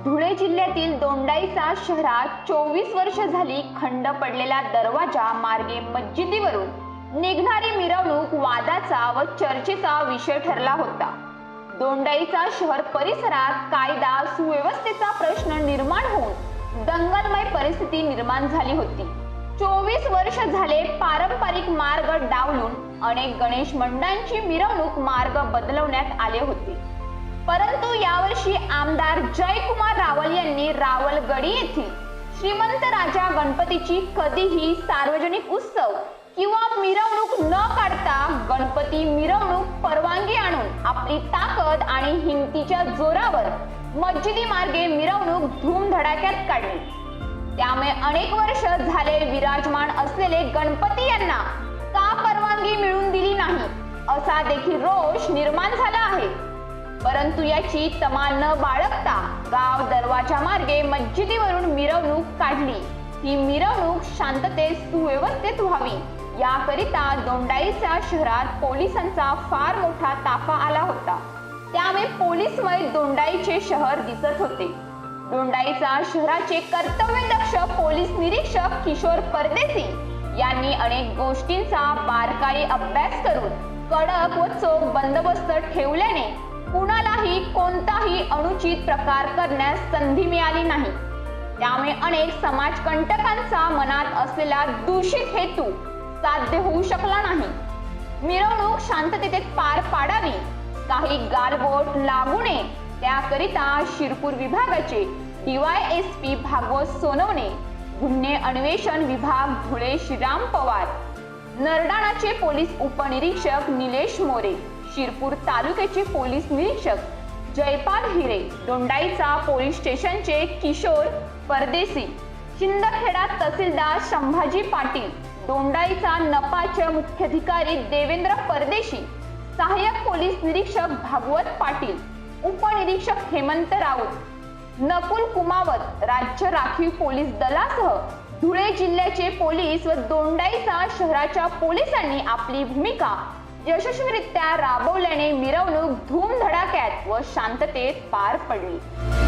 धुळे जिल्ह्यातील दोंडाईचा शहरात 24 वर्ष झाली खंड पडलेला दरवाजा मार्गे मस्जिदीवरून निघणारी मिरवणूक वादाचा व चर्चेचा विषय ठरला होता। दोंडाईचा शहर परिसरात कायदा सुव्यवस्थेचा प्रश्न निर्माण होऊन दंगलमय परिस्थिती निर्माण झाली होती। 24 वर्ष झाले पारंपरिक मार्ग डावलून अनेक गणेश मंडळांची मिरवणूक मार्ग बदलवण्यात आले होते, परंतु यावर्षी आमदार जयकुमार रावल यांनी रावलगडी येथील श्रीमंत राजा गणपतीची कधीही सार्वजनिक उत्सव किंवा मिरवणूक न काढता गणपती मिरवणूक परवानगी आणून आपली ताकद आणि हिमतीच्या जोरावर मस्जिदी मार्गे मिरवणूक धूमधडाक्यात काढली। त्यामुळे अनेक वर्ष झाले विराजमान असलेले गणपती यांना का परवानगी मिळून दिली नाही असा देखील रोष निर्माण झाला आहे। परंतु याची तमा न बाळगता गाव दरवाजा मार्गे मस्जिदीवरून मिरवणूक काढली। ही मिरवणूक शांततेत सुव्यवस्थित व्हावी याकरिता दोंडाईच्या शहरात पोलिसांचा फार मोठा ताफा आला होता। त्यामुळे पोलीसमय दोंडाईचे शहर दिसत होते। दोंडाईचा शहराचे कर्तव्यदक्ष पोलीस निरीक्षक किशोर परदेशी यांनी अनेक गोष्टींचा बारकाई अभ्यास करून कडक व चोख बंदोबस्त ठेवल्याने कुणालाही कोणताही अनुचित प्रकार करण्यास संधी मिळाली नाही। त्यामुळे अनेक समाजकंटकांचा मनात असलेला दूषित हेतू साध्य होऊ शकला नाही। मिरवणूक शांततेत पार पाडावी, काही गालबोट लागू नये त्याकरिता शिरपूर विभागाचे DYSP भागवत सोनवणे, गुन्हे अन्वेषण विभाग धुळे श्रीराम पवार, नरडाणाचे पोलीस उपनिरीक्षक निलेश मोरे, शिरपूर तालुक्याचे पोलीस निरीक्षक जयपाल हिरे, दोंडाईचा पोलीस स्टेशनचे किशोर परदेशी, शिंदखेडा तहसीलदार संभाजी पाटील, दोंडाईचा नपाचे मुख्याधिकारी देवेंद्र परदेशी, सहाय्यक पोलीस निरीक्षक भागवत पाटील, उपनिरीक्षक हेमंत राऊत, नकुल कुमावत, राज्य राखीव पोलीस दलासह धुळे जिल्ह्याचे पोलीस व दोंडाईचा शहराच्या पोलिसांनी आपली भूमिका यशस्वीरित्या राबवल्याने मिरवणूक धूमधडाक्यात व शांततेत पार पडली।